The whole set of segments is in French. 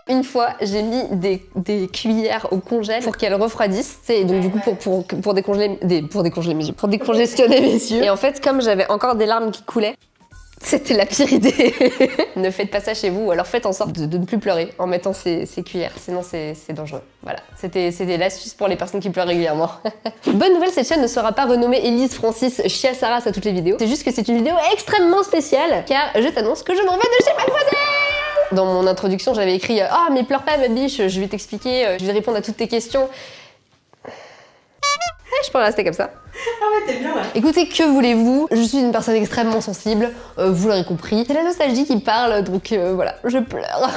Une fois, j'ai mis des cuillères au congèle pour qu'elles refroidissent. Et donc du coup, pour décongeler mes yeux, pour décongestionner mes yeux. Et en fait, comme j'avais encore des larmes qui coulaient, c'était la pire idée. Ne faites pas ça chez vous, ou alors faites en sorte de ne plus pleurer en mettant ces cuillères, sinon c'est dangereux. Voilà, c'était l'astuce pour les personnes qui pleurent régulièrement. Bonne nouvelle, cette chaîne ne sera pas renommée Elise Francis Chia Saras à toutes les vidéos. C'est juste que c'est une vidéo extrêmement spéciale, car je t'annonce que je m'en vais de chez Mademoiselle. Dans mon introduction, j'avais écrit « Ah, mais pleure pas ma biche, je vais t'expliquer, je vais répondre à toutes tes questions. » Je peux rester comme ça. Ah ouais, t'es bien, ouais. Écoutez, que voulez-vous? Je suis une personne extrêmement sensible, vous l'aurez compris. C'est la nostalgie qui parle, donc voilà, je pleure.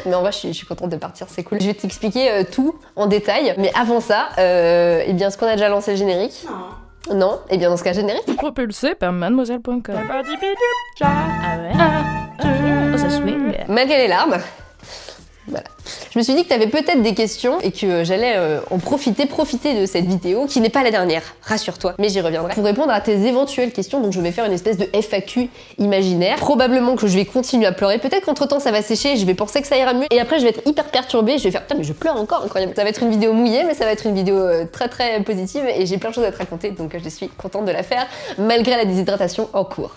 Mais en vrai, je suis contente de partir, c'est cool. Je vais t'expliquer tout en détail, mais avant ça, eh bien, est-ce qu'on a déjà lancé le générique? Non. Non? Eh bien, dans ce cas, générique. Propulsé par mademoiselle.com. Ça swing. Malgré les larmes. Voilà. Je me suis dit que tu avais peut-être des questions et que j'allais en profiter de cette vidéo, qui n'est pas la dernière, rassure-toi, mais j'y reviendrai. Pour répondre à tes éventuelles questions, donc je vais faire une espèce de FAQ imaginaire. Probablement que je vais continuer à pleurer, peut-être qu'entre temps ça va sécher, je vais penser que ça ira mieux, et après je vais être hyper perturbée, je vais faire putain mais je pleure encore, incroyable. Ça va être une vidéo mouillée, mais ça va être une vidéo très très positive, et j'ai plein de choses à te raconter, donc je suis contente de la faire, malgré la déshydratation en cours.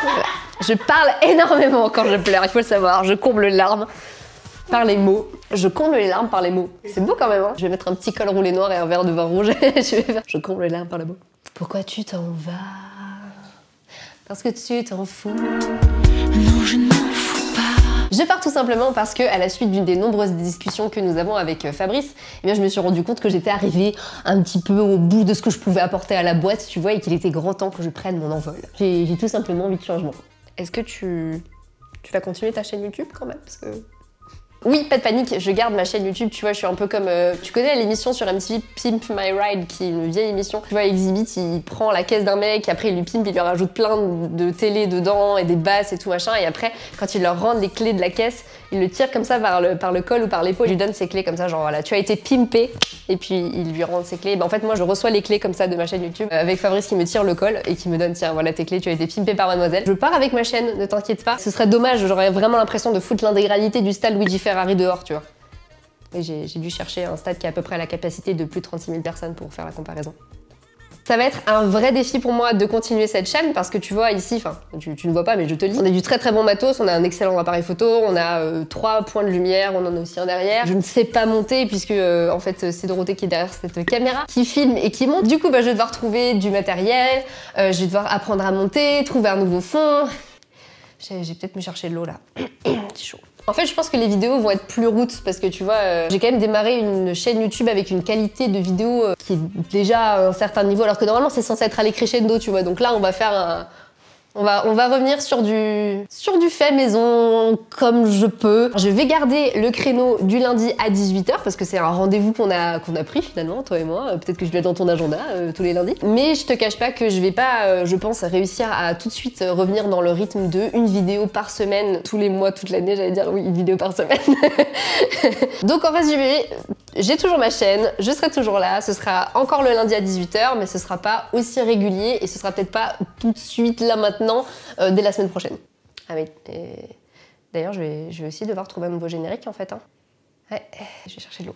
Voilà. Je parle énormément quand je pleure, il faut le savoir, je comble les larmes par les mots. Je comble les larmes par les mots. C'est beau quand même, hein. Je vais mettre un petit col roulé noir et un verre de vin rouge. Je comble les larmes par les mots. Pourquoi tu t'en vas? Parce que tu t'en fous. Non, je ne m'en fous pas. Je pars tout simplement parce que, à la suite d'une des nombreuses discussions que nous avons avec Fabrice, eh bien, je me suis rendu compte que j'étais arrivée un petit peu au bout de ce que je pouvais apporter à la boîte, tu vois, et qu'il était grand temps que je prenne mon envol. J'ai tout simplement envie de changement. Est-ce que tu vas continuer ta chaîne YouTube quand même? Parce que... Oui, pas de panique, je garde ma chaîne YouTube, tu vois, je suis un peu comme... tu connais l'émission sur MTV, Pimp My Ride, qui est une vieille émission. Tu vois, Exhibit, il prend la caisse d'un mec, après il lui pimpe, il lui rajoute plein de télé dedans, et des basses et tout machin, et après, quand il leur rend les clés de la caisse, il le tire comme ça par le col ou par l'épaule, il lui donne ses clés comme ça, genre voilà, tu as été pimpé, et puis il lui rend ses clés. Ben, en fait, moi, je reçois les clés comme ça de ma chaîne YouTube, avec Fabrice qui me tire le col, et qui me donne, tiens, voilà tes clés, tu as été pimpé par Mademoiselle. Je pars avec ma chaîne, ne t'inquiète pas. Ce serait dommage, j'aurais vraiment l'impression de foutre l'intégralité du stade Luigi Ferrari dehors, tu vois. Et j'ai dû chercher un stade qui a à peu près la capacité de plus de 36 000 personnes pour faire la comparaison. Ça va être un vrai défi pour moi de continuer cette chaîne parce que tu vois ici, enfin tu ne vois pas mais je te le dis, on a du très très bon matos, on a un excellent appareil photo, on a 3 points de lumière, on en a aussi un derrière. Je ne sais pas monter puisque en fait c'est Dorothée qui est derrière cette caméra, qui filme et qui monte. Du coup bah, je vais devoir trouver du matériel, je vais devoir apprendre à monter, trouver un nouveau fond. J'ai peut-être me chercher de l'eau là, c'est chaud. En fait, je pense que les vidéos vont être plus roots parce que tu vois, j'ai quand même démarré une chaîne YouTube avec une qualité de vidéo qui est déjà à un certain niveau, alors que normalement c'est censé être à crescendo, tu vois. Donc là, on va faire un... On va revenir sur du fait maison comme je peux. Je vais garder le créneau du lundi à 18 h parce que c'est un rendez-vous qu'on a pris finalement, toi et moi. Peut-être que je vais dans ton agenda tous les lundis. Mais je te cache pas que je vais pas, je pense, réussir à tout de suite revenir dans le rythme de une vidéo par semaine, tous les mois, toute l'année, j'allais dire oui, une vidéo par semaine. Donc en résumé, j'ai toujours ma chaîne, je serai toujours là, ce sera encore le lundi à 18 h, mais ce sera pas aussi régulier et ce sera peut-être pas tout de suite là maintenant. Dès la semaine prochaine. Ah oui, d'ailleurs je vais aussi devoir trouver un nouveau générique en fait. Hein. Ouais, je vais chercher de l'eau.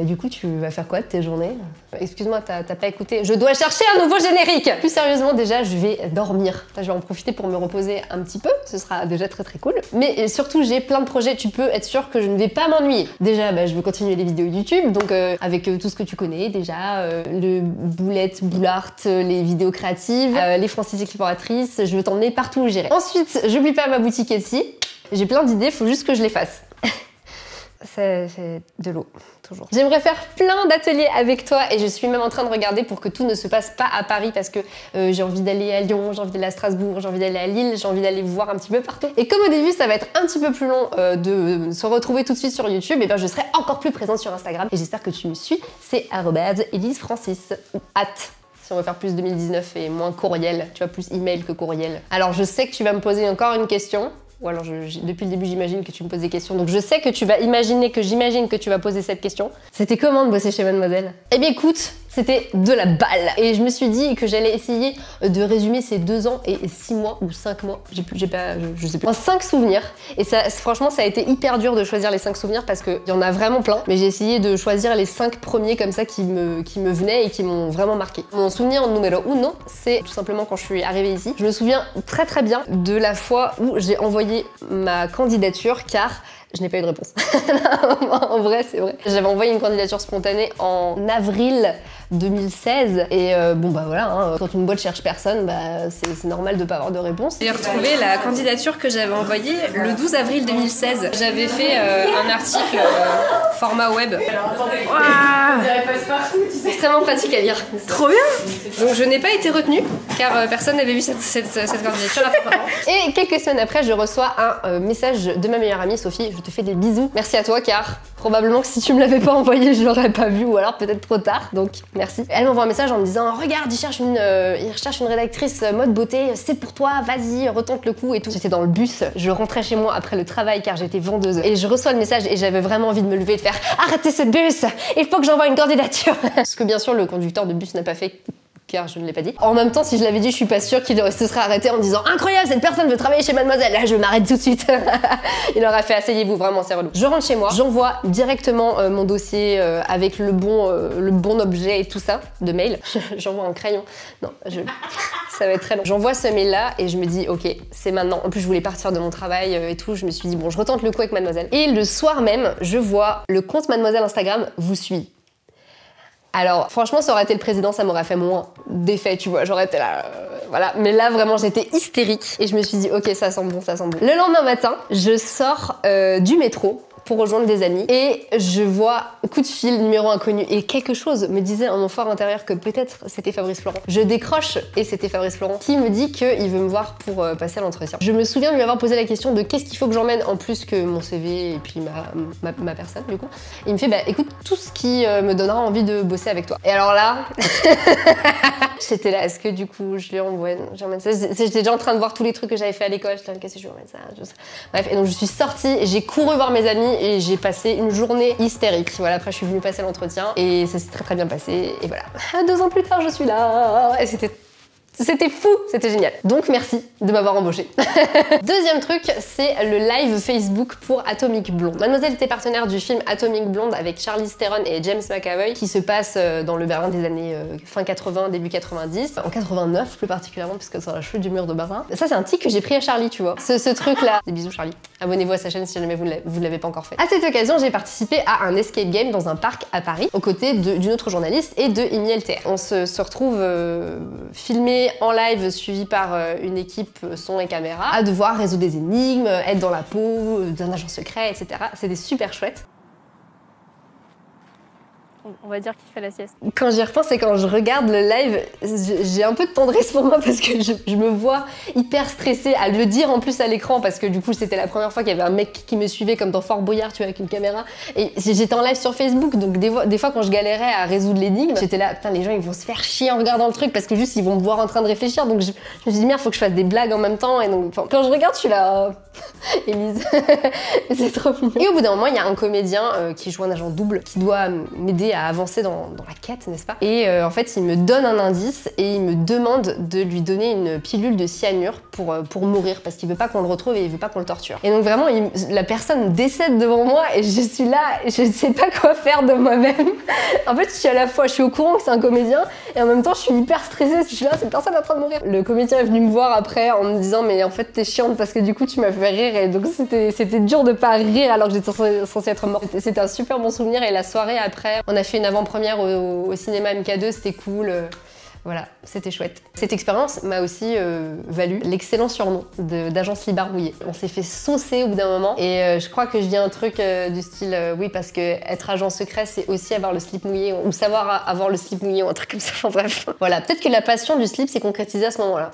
Du coup, tu vas faire quoi de tes journées? Excuse-moi, t'as pas écouté. Je dois chercher un nouveau générique. Plus sérieusement, déjà, je vais dormir. Je vais en profiter pour me reposer un petit peu. Ce sera déjà très très cool. Mais surtout, j'ai plein de projets. Tu peux être sûr que je ne vais pas m'ennuyer. Déjà, bah, je veux continuer les vidéos YouTube. Donc, avec tout ce que tu connais déjà. Le boulette, boulart, les vidéos créatives, les Francis exploratrices. Je veux t'emmener partout où j'irai. Ensuite, j'oublie pas ma boutique Etsy. J'ai plein d'idées, faut juste que je les fasse. C'est de l'eau, toujours. J'aimerais faire plein d'ateliers avec toi et je suis même en train de regarder pour que tout ne se passe pas à Paris parce que j'ai envie d'aller à Lyon, j'ai envie d'aller à Strasbourg, j'ai envie d'aller à Lille, j'ai envie d'aller voir un petit peu partout. Et comme au début, ça va être un petit peu plus long de se retrouver tout de suite sur YouTube, et bien je serai encore plus présente sur Instagram et j'espère que tu me suis. C'est @EliseFrancis ou si on veut faire plus 2019 et moins courriel, tu vois, plus email que courriel. Alors je sais que tu vas me poser encore une question. Ou alors, depuis le début, j'imagine que tu me poses des questions. Donc, je sais que tu vas imaginer que j'imagine que tu vas poser cette question. C'était comment de bosser chez Mademoiselle? Eh bien, écoute, C'était de la balle. Et je me suis dit que j'allais essayer de résumer ces 2 ans et 6 mois ou 5 mois. Je sais plus. En 5 souvenirs. Et ça, franchement, ça a été hyper dur de choisir les 5 souvenirs parce qu'il y en a vraiment plein. Mais j'ai essayé de choisir les 5 premiers comme ça qui me venaient et qui m'ont vraiment marqué. Mon souvenir numéro 1, c'est tout simplement quand je suis arrivée ici. Je me souviens très très bien de la fois où j'ai envoyé ma candidature car je n'ai pas eu de réponse. En vrai, c'est vrai. J'avais envoyé une candidature spontanée en avril 2016 et bon bah voilà, hein, quand une boîte cherche personne, bah c'est normal de pas avoir de réponse. J'ai retrouvé la candidature que j'avais envoyée le 12 avril 2016. J'avais fait un article format web. C'est extrêmement pratique à lire. Trop bien. Donc je n'ai pas été retenue car personne n'avait vu cette candidature là. Et quelques semaines après, je reçois un message de ma meilleure amie Sophie. Je te fais des bisous. Merci à toi car probablement que si tu me l'avais pas envoyé, je l'aurais pas vu ou alors peut-être trop tard. Donc merci. Elle m'envoie un message en me disant regarde, il recherche une rédactrice mode beauté, c'est pour toi, vas-y, retente le coup et tout. J'étais dans le bus, je rentrais chez moi après le travail car j'étais vendeuse et je reçois le message et j'avais vraiment envie de me lever et de faire arrêtez ce bus, il faut que j'envoie une candidature. Ce que bien sûr le conducteur de bus n'a pas fait car je ne l'ai pas dit. En même temps, si je l'avais dit, je suis pas sûre qu'il se serait arrêté en me disant incroyable, cette personne veut travailler chez Mademoiselle. Là, je m'arrête tout de suite. Il aurait fait asseyez-vous, vraiment, c'est relou. Je rentre chez moi, j'envoie directement mon dossier avec le bon objet et tout ça de mail. J'envoie en crayon. Non, ça va être très long. J'envoie ce mail-là et je me dis ok, c'est maintenant. En plus, je voulais partir de mon travail et tout. Je me suis dit bon, je retente le coup avec Mademoiselle. Et le soir même, je vois le compte Mademoiselle Instagram vous suit. Alors franchement ça aurait été le président, ça m'aurait fait moins d'effet, tu vois, j'aurais été là, voilà. Mais là vraiment j'étais hystérique et je me suis dit ok ça sent bon, ça sent bon. Le lendemain matin, je sors du métro pour rejoindre des amis et je vois coup de fil, numéro inconnu et quelque chose me disait en mon fort intérieur que peut-être c'était Fabrice Florent. Je décroche et c'était Fabrice Florent qui me dit qu'il veut me voir pour passer à l'entretien. Je me souviens de lui avoir posé la question de qu'est-ce qu'il faut que j'emmène en plus que mon CV et puis ma personne du coup. Et il me fait bah écoute tout ce qui me donnera envie de bosser avec toi. Et alors là, j'étais là, est-ce que du coup je lui j'emmène ça. J'étais déjà en train de voir tous les trucs que j'avais fait à l'école, j'étais là qu'est-ce que je lui emmène ça. Bref, et donc je suis sortie, j'ai couru voir mes amis et j'ai passé une journée hystérique. Voilà, après je suis venue passer l'entretien et ça s'est très très bien passé et voilà. 2 ans plus tard je suis là et c'était fou, c'était génial. Donc merci de m'avoir embauchée. Deuxième truc, c'est le live Facebook pour Atomic Blonde. Mademoiselle était partenaire du film Atomic Blonde avec Charlize Theron et James McAvoy qui se passe dans le Berlin des années fin 80, début 90. En 89 plus particulièrement puisque c'est la chute du mur de Berlin. Ça c'est un tic que j'ai pris à Charlie, tu vois. Ce truc là. Des bisous Charlie. Abonnez-vous à sa chaîne si jamais vous ne l'avez pas encore fait. À cette occasion, j'ai participé à un escape game dans un parc à Paris aux côtés d'une autre journaliste et de Imi LTR. On se retrouve filmé en live suivi par une équipe son et caméra à devoir résoudre des énigmes, être dans la peau d'un agent secret, etc. C'était super chouette. On va dire qu'il fait la sieste. Quand j'y repense et quand je regarde le live, j'ai un peu de tendresse pour moi parce que je me vois hyper stressée à le dire en plus à l'écran parce que du coup c'était la première fois qu'il y avait un mec qui me suivait comme dans Fort Boyard, tu vois, avec une caméra. Et j'étais en live sur Facebook, donc des fois quand je galérais à résoudre l'énigme, j'étais là, putain les gens ils vont se faire chier en regardant le truc parce que juste ils vont me voir en train de réfléchir. Donc je me suis dit merde, faut que je fasse des blagues en même temps. Et donc quand je regarde, je suis là, Élise, c'est trop mignon. Et au bout d'un moment, il y a un comédien qui joue un agent double qui doit m'aider à avancer dans la quête, n'est-ce pas? Et en fait, il me donne un indice et il me demande de lui donner une pilule de cyanure pour mourir parce qu'il veut pas qu'on le retrouve et il veut pas qu'on le torture. Et donc vraiment, la personne décède devant moi et je suis là, je ne sais pas quoi faire de moi-même. En fait, je suis au courant que c'est un comédien et en même temps, je suis hyper stressée. Je suis là, cette personne est en train de mourir. Le comédien est venu me voir après en me disant mais en fait, t'es chiante parce que du coup, tu m'as fait rire et donc c'était dur de pas rire alors que j'étais censée être morte. C'était un super bon souvenir et la soirée après, on a fait une avant-première au cinéma MK2, c'était cool. Voilà, c'était chouette. Cette expérience m'a aussi valu l'excellent surnom d'agence Libarouillé. On s'est fait saucer au bout d'un moment et je crois que je dis un truc du style oui parce que être agent secret c'est aussi avoir le slip mouillé ou savoir avoir le slip mouillé ou un truc comme ça, enfin bref. Voilà, peut-être que la passion du slip s'est concrétisée à ce moment-là.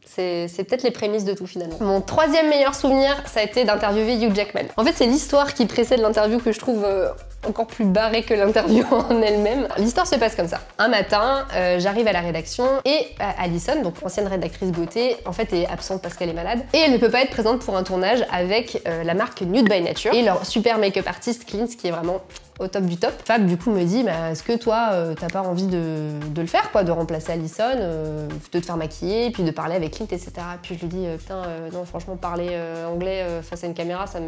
C'est peut-être les prémices de tout finalement. Mon troisième meilleur souvenir, ça a été d'interviewer Hugh Jackman. En fait, c'est l'histoire qui précède l'interview que je trouve encore plus barrée que l'interview en elle-même. L'histoire se passe comme ça. Un matin, j'arrive à la rédaction et Alison, donc ancienne rédactrice beauté, en fait est absente parce qu'elle est malade et elle ne peut pas être présente pour un tournage avec la marque Nude by Nature et leur super make-up artiste Clint qui est vraiment au top du top. Fab du coup me dit bah, est-ce que toi t'as pas envie de le faire quoi, de remplacer Alison, de te faire maquiller, puis de parler avec Clint, etc. Puis je lui dis putain non franchement parler anglais face à une caméra ça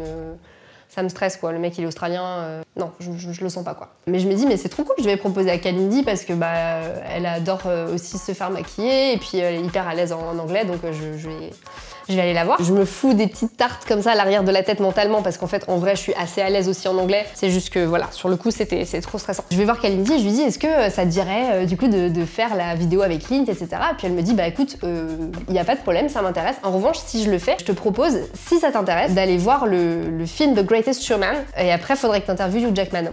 me stresse quoi, le mec il est australien, non je le sens pas quoi. Mais je me dis mais c'est trop cool, je vais proposer à Kalindi parce que bah elle adore aussi se faire maquiller et puis elle est hyper à l'aise en anglais donc je vais aller la voir. Je me fous des petites tartes comme ça à l'arrière de la tête mentalement parce qu'en fait en vrai je suis assez à l'aise aussi en anglais. C'est juste que voilà, sur le coup c'est trop stressant. Je vais voir Kalindi et je lui dis est-ce que ça te dirait du coup de faire la vidéo avec Clint, etc. Puis elle me dit bah écoute, y a pas de problème, ça m'intéresse. En revanche si je le fais, je te propose, si ça t'intéresse, d'aller voir le film The Greatest Showman et après faudrait que t'interviewes Hugh Jackman.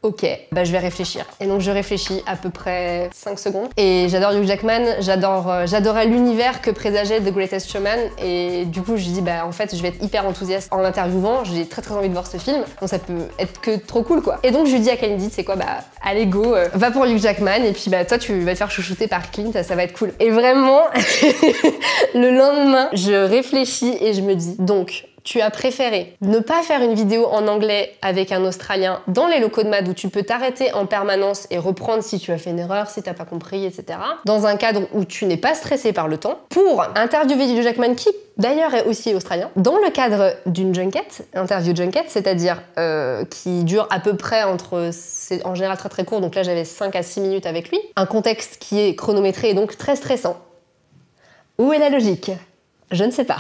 Ok, bah je vais réfléchir. Et donc je réfléchis à peu près 5 secondes. Et j'adore Hugh Jackman, j'adorais l'univers que présageait The Greatest Showman. Et du coup je dis bah en fait je vais être hyper enthousiaste en l'interviewant, j'ai très envie de voir ce film. Donc ça peut être que trop cool quoi. Et donc je lui dis à Kalindi, c'est quoi bah allez go, va pour Hugh Jackman et puis bah toi tu vas te faire chouchouter par Clint, ça va être cool. Et vraiment, le lendemain, je réfléchis et je me dis donc tu as préféré ne pas faire une vidéo en anglais avec un Australien dans les locaux de Mad où tu peux t'arrêter en permanence et reprendre si tu as fait une erreur, si t'as pas compris, etc. Dans un cadre où tu n'es pas stressé par le temps, pour interviewer Hugh Jackman qui d'ailleurs est aussi australien, dans le cadre d'une junket, interview junket, c'est-à-dire qui dure à peu près c'est en général très court, donc là j'avais 5 à 6 minutes avec lui, un contexte qui est chronométré et donc très stressant. Où est la logique ? Je ne sais pas.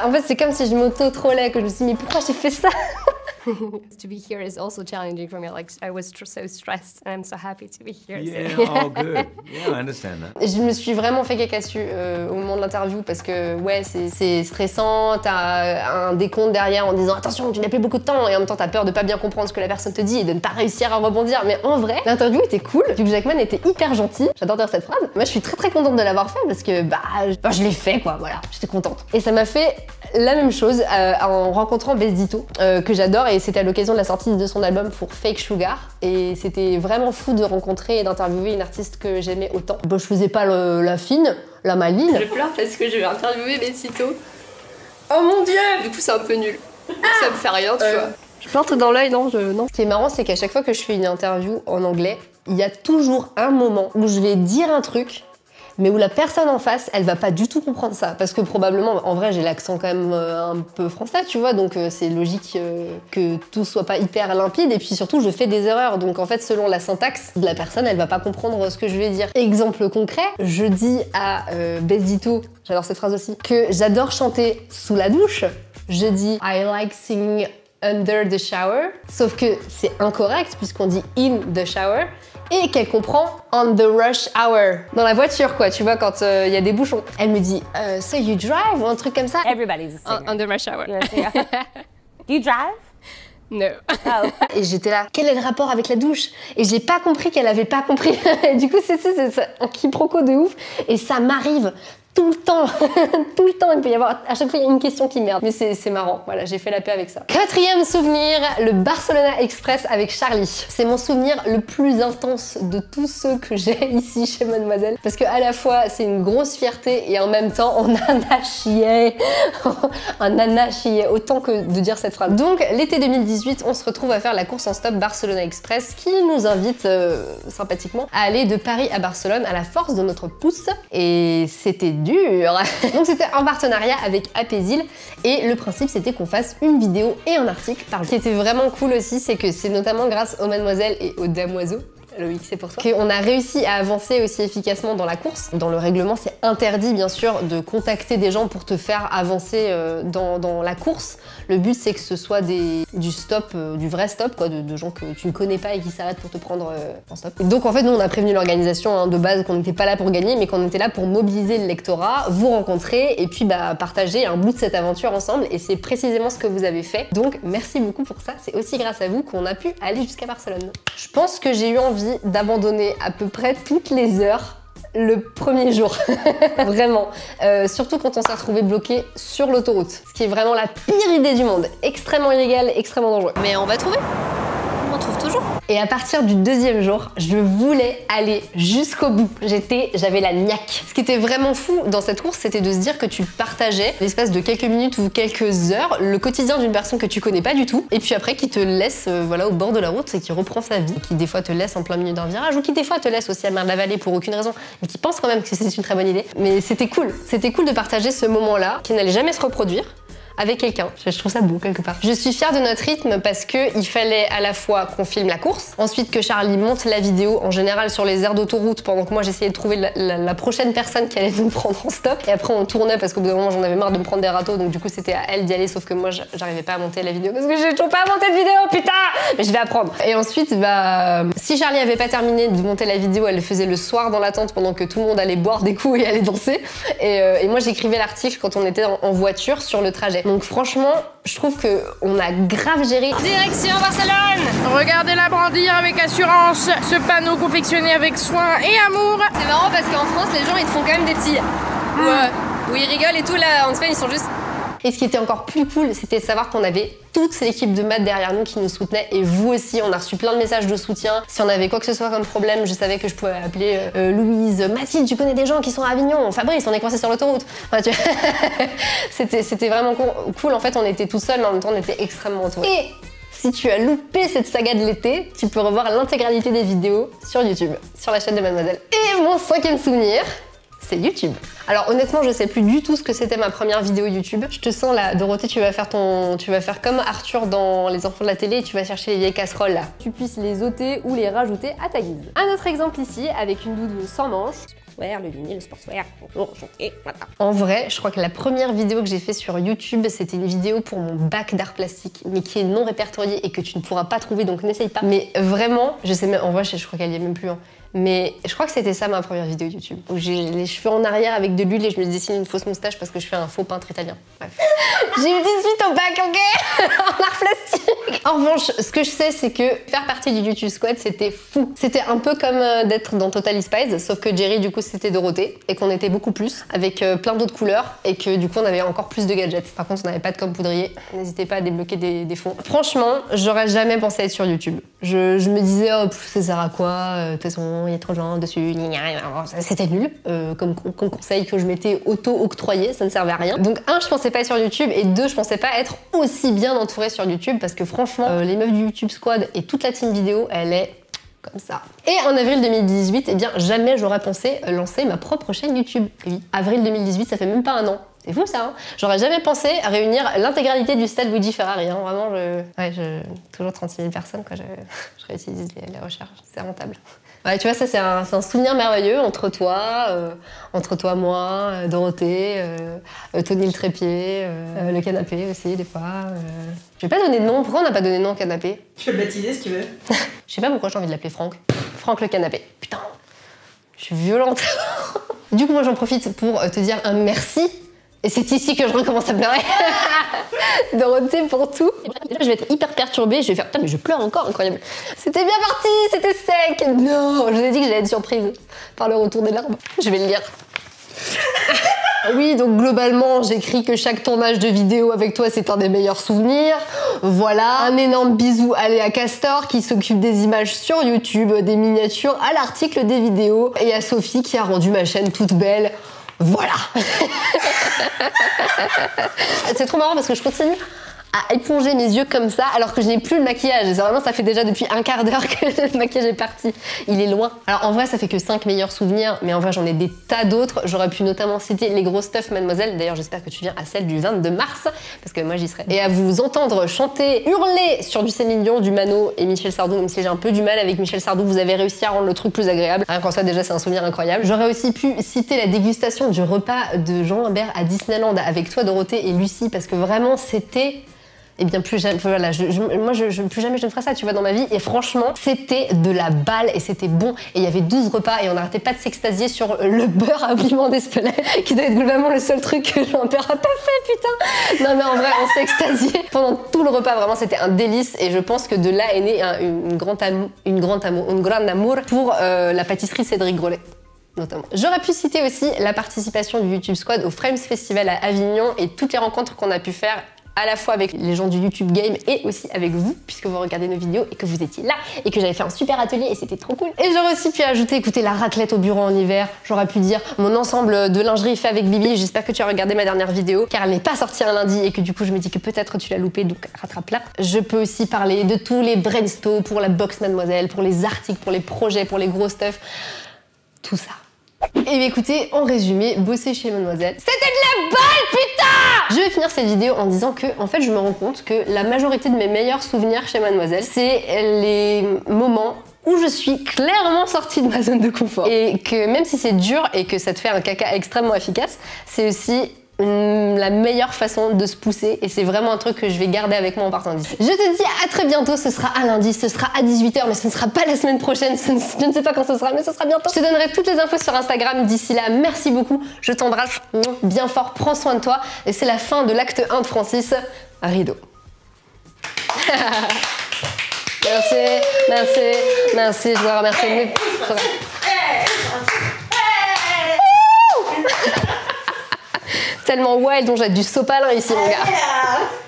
En fait, c'est comme si je m'auto-trollais, que je me suis dit, mais pourquoi j'ai fait ça? To be here is also challenging for me. Like I was so stressed, and I'm so happy to be here. Yeah, oh good. Yeah, I understand that. Je me suis vraiment fait caca dessus au moment de l'interview parce que ouais, c'est stressant, t'as un décompte derrière en disant attention, tu n'as plus beaucoup de temps et en même temps t'as peur de pas bien comprendre ce que la personne te dit et de ne pas réussir à rebondir. Mais en vrai, l'interview était cool. Hugh Jackman était hyper gentil. J'adore dire cette phrase. Moi, je suis très contente de l'avoir fait parce que je l'ai fait quoi. Voilà, j'étais contente. Et ça m'a fait la même chose en rencontrant Bezdito que j'adore. Et c'était à l'occasion de la sortie de son album pour Fake Sugar. Et c'était vraiment fou de rencontrer et d'interviewer une artiste que j'aimais autant. Bon, je faisais pas la fine, la maline. Je pleure parce que je vais interviewer Bezdito. Oh mon dieu! Du coup, c'est un peu nul. Ça me fait rien, tu vois. Je plante dans l'œil, non. Ce qui est marrant, c'est qu'à chaque fois que je fais une interview en anglais, il y a toujours un moment où je vais dire un truc, mais où la personne en face, elle va pas du tout comprendre ça. Parce que probablement, en vrai, j'ai l'accent quand même un peu français, tu vois, donc c'est logique que tout soit pas hyper limpide, et puis surtout, je fais des erreurs. Donc en fait, selon la syntaxe de la personne, elle va pas comprendre ce que je vais dire. Exemple concret, je dis à Bezdito, j'adore cette phrase aussi, que j'adore chanter sous la douche. Je dis I like singing under the shower, sauf que c'est incorrect puisqu'on dit in the shower, et qu'elle comprend on the rush hour, dans la voiture quoi, tu vois, quand il y a des bouchons. Elle me dit so you drive ou un truc comme ça. Everybody's a singer. On the rush hour. You're a singer. Do you drive? No. Oh. Et j'étais là, quel est le rapport avec la douche? Et j'ai pas compris qu'elle avait pas compris. Et du coup c'est un quiproquo de ouf, et ça m'arrive tout le temps, tout le temps, il peut y avoir, à chaque fois il y a une question qui merde, mais c'est marrant, voilà, j'ai fait la paix avec ça. Quatrième souvenir, le Barcelona Express avec Charlie. C'est mon souvenir le plus intense de tous ceux que j'ai ici chez Mademoiselle, parce que à la fois c'est une grosse fierté et en même temps on en a chié, on en a chié, autant que de dire cette phrase. Donc l'été 2018, on se retrouve à faire la course en stop Barcelona Express qui nous invite sympathiquement à aller de Paris à Barcelone à la force de notre pouce, et c'était dur. Donc c'était en partenariat avec Apésil et le principe c'était qu'on fasse une vidéo et un article. Ce qui était vraiment cool aussi, c'est que c'est notamment grâce aux Mademoiselles et aux Damoiseaux, Loïc, c'est pour ça, qu'on a réussi à avancer aussi efficacement dans la course. Dans le règlement, c'est interdit bien sûr de contacter des gens pour te faire avancer dans la course. Le but c'est que ce soit du stop, du vrai stop, quoi, de gens que tu ne connais pas et qui s'arrêtent pour te prendre en stop. Donc en fait, nous on a prévenu l'organisation de base qu'on n'était pas là pour gagner, mais qu'on était là pour mobiliser le lectorat, vous rencontrer et puis partager un bout de cette aventure ensemble. Et c'est précisément ce que vous avez fait. Donc merci beaucoup pour ça. C'est aussi grâce à vous qu'on a pu aller jusqu'à Barcelone. Je pense que j'ai eu envie d'abandonner à peu près toutes les heures le premier jour. Vraiment. Surtout quand on s'est retrouvé bloqué sur l'autoroute. Ce qui est vraiment la pire idée du monde. Extrêmement illégal, extrêmement dangereux. Mais on va trouver. On trouve toujours. Et à partir du deuxième jour, je voulais aller jusqu'au bout. J'avais la niaque. Ce qui était vraiment fou dans cette course, c'était de se dire que tu partageais l'espace de quelques minutes ou quelques heures le quotidien d'une personne que tu connais pas du tout, et puis après qui te laisse voilà, au bord de la route et qui reprend sa vie, qui des fois te laisse en plein milieu d'un virage ou qui des fois te laisse aussi à la mer de la vallée pour aucune raison, mais qui pense quand même que c'est une très bonne idée. Mais c'était cool de partager ce moment-là qui n'allait jamais se reproduire avec quelqu'un. Je trouve ça beau quelque part. Je suis fière de notre rythme parce que il fallait à la fois qu'on filme la course, ensuite que Charlie monte la vidéo en général sur les aires d'autoroute pendant que moi j'essayais de trouver la prochaine personne qui allait nous prendre en stop. Et après on tournait parce qu'au bout d'un moment j'en avais marre de me prendre des râteaux, donc du coup c'était à elle d'y aller, sauf que moi j'arrivais pas à monter la vidéo parce que j'ai toujours pas monté de vidéo, putain. Mais je vais apprendre. Et ensuite si Charlie avait pas terminé de monter la vidéo, elle le faisait le soir dans la tente pendant que tout le monde allait boire des coups et allait danser. Et moi j'écrivais l'article quand on était en voiture sur le trajet. Donc franchement, je trouve qu'on a grave géré. Direction Barcelone. Regardez-la brandir avec assurance. Ce panneau confectionné avec soin et amour. C'est marrant parce qu'en France, les gens ils te font quand même des petits. Où ils rigolent et tout, là en Espagne ils sont juste... Et ce qui était encore plus cool, c'était de savoir qu'on avait toute l'équipe de maths derrière nous qui nous soutenait, et vous aussi. On a reçu plein de messages de soutien. Si on avait quoi que ce soit comme problème, je savais que je pouvais appeler Louise, Mathilde, tu connais des gens qui sont à Avignon, Fabrice, on est coincé sur l'autoroute. Enfin, c'était vraiment cool. En fait, on était tout seuls, mais en même temps, on était extrêmement entourés. Et si tu as loupé cette saga de l'été, tu peux revoir l'intégralité des vidéos sur YouTube, sur la chaîne de Mademoiselle. Et mon 5e souvenir, c'est YouTube. Alors honnêtement, je sais plus du tout ce que c'était ma première vidéo YouTube. Je te sens là, Dorothée, tu vas faire comme Arthur dans Les Enfants de la télé et tu vas chercher les vieilles casseroles là. Tu puisses les ôter ou les rajouter à ta guise. Un autre exemple ici, avec une doudoune sans manches. Sportswear, le vinyle, le sportswear, bonjour, enchanté, voilà. En vrai, je crois que la première vidéo que j'ai fait sur YouTube, c'était une vidéo pour mon bac d'art plastique, mais qui est non répertoriée et que tu ne pourras pas trouver, donc n'essaye pas. Mais vraiment, je sais même, en vrai, je crois qu'elle y est même plus. Hein. Mais je crois que c'était ça ma première vidéo YouTube, où j'ai les cheveux en arrière avec de l'huile et je me dessine une fausse moustache parce que je fais un faux peintre italien. Bref. J'ai eu 18 au bac, ok. En art plastique. En revanche, ce que je sais, c'est que faire partie du YouTube Squad, c'était fou. C'était un peu comme d'être dans Totally Spies, sauf que Jerry, du coup, c'était Dorothée, et qu'on était beaucoup plus, avec plein d'autres couleurs, et que du coup, on avait encore plus de gadgets. Par contre, on n'avait pas de com poudrier. N'hésitez pas à débloquer des fonds. Franchement, j'aurais jamais pensé être sur YouTube. Je me disais, oh, ça sert à quoi? De toute façon, il y a trop de gens dessus, c'était nul comme conseil que je m'étais auto-octroyé, ça ne servait à rien. Donc je pensais pas être sur YouTube, et 2, je pensais pas être aussi bien entourée sur YouTube, parce que franchement, les meufs du YouTube Squad et toute la team vidéo, elle est comme ça. Et en avril 2018, eh bien jamais j'aurais pensé lancer ma propre chaîne YouTube. Et oui, avril 2018, ça fait même pas un an. C'est fou ça, hein. J'aurais jamais pensé à réunir l'intégralité du stade Luigi Ferrari, hein. Vraiment, toujours 36 000 personnes, quoi. Je réutilise les recherches, c'est rentable. Ouais, tu vois, ça c'est un souvenir merveilleux entre toi, moi, Dorothée, Tony le trépied, le canapé aussi, des fois. Je vais pas donner de nom. Pourquoi on n'a pas donné de nom au canapé? Tu peux le baptiser si tu veux. Je sais pas pourquoi j'ai envie de l'appeler Franck. Franck le canapé. Putain, je suis violente. Du coup, moi j'en profite pour te dire un merci. Et c'est ici que je recommence à pleurer. Dorothée pour tout. Déjà, je vais être hyper perturbée. Je vais faire, putain, mais je pleure encore, incroyable. C'était bien parti, c'était sec. Non, je vous ai dit que j'allais être surprise par le retour des larmes. Je vais le lire. Oui, donc globalement, j'écris que chaque tournage de vidéo avec toi, c'est un des meilleurs souvenirs. Voilà, un énorme bisou à Léa Castor qui s'occupe des images sur YouTube, des miniatures, à l'article des vidéos, et à Sophie qui a rendu ma chaîne toute belle. Voilà. C'est trop marrant parce que je continue à éponger mes yeux comme ça alors que je n'ai plus le maquillage. Vraiment, ça fait déjà depuis un quart d'heure que le maquillage est parti. Il est loin. Alors en vrai, ça fait que 5 meilleurs souvenirs, mais en vrai, j'en ai des tas d'autres. J'aurais pu notamment citer les gros stuff Mademoiselle. D'ailleurs, j'espère que tu viens à celle du 22 mars parce que moi, j'y serai. Et à vous entendre chanter, hurler sur du Céline Dion, du Mano et Michel Sardou, même si j'ai un peu du mal avec Michel Sardou, vous avez réussi à rendre le truc plus agréable. Rien qu'en ça, déjà, c'est un souvenir incroyable. J'aurais aussi pu citer la dégustation du repas de Jean Humbert à Disneyland avec toi, Dorothée et Lucie, parce que vraiment, c'était... Et bien plus jamais, voilà, plus jamais je ne ferai ça, tu vois, dans ma vie. Et franchement, c'était de la balle et c'était bon. Et il y avait 12 repas et on n'arrêtait pas de s'extasier sur le beurre à piment d'Espelette, qui doit être globalement le seul truc que Jean-Pierre a pas fait, putain. Non mais en vrai, on s'est extasié pendant tout le repas. Vraiment, c'était un délice. Et je pense que de là est né une grande amour pour la pâtisserie Cédric Grolet. notamment. J'aurais pu citer aussi la participation du YouTube Squad au Frames Festival à Avignon et toutes les rencontres qu'on a pu faire à la fois avec les gens du YouTube Game et aussi avec vous, puisque vous regardez nos vidéos et que vous étiez là et que j'avais fait un super atelier et c'était trop cool. Et j'aurais aussi pu ajouter, écoutez, la raclette au bureau en hiver. J'aurais pu dire mon ensemble de lingerie fait avec Bibi. J'espère que tu as regardé ma dernière vidéo, car elle n'est pas sortie un lundi et que du coup je me dis que peut-être tu l'as loupé, donc rattrape-la. Je peux aussi parler de tous les brainstorms pour la box Mademoiselle, pour les articles, pour les projets, pour les gros stuff. Tout ça. Et bien écoutez, en résumé, bosser chez Mademoiselle, c'était de la balle, putain! Je vais finir cette vidéo en disant que, en fait, je me rends compte que la majorité de mes meilleurs souvenirs chez Mademoiselle, c'est les moments où je suis clairement sortie de ma zone de confort. Et que même si c'est dur et que ça te fait un caca extrêmement efficace, c'est aussi la meilleure façon de se pousser et c'est vraiment un truc que je vais garder avec moi en partant d'ici. Je te dis à très bientôt, ce sera à lundi, ce sera à 18 h, mais ce ne sera pas la semaine prochaine, je ne sais pas quand ce sera, mais ce sera bientôt. Je te donnerai toutes les infos sur Instagram d'ici là. Merci beaucoup, je t'embrasse bien fort, prends soin de toi et c'est la fin de l'acte 1 de Francis. Rideau. Merci, merci, merci, je dois remercier mes... Tellement wild, on jette du sopalin ici, mon gars.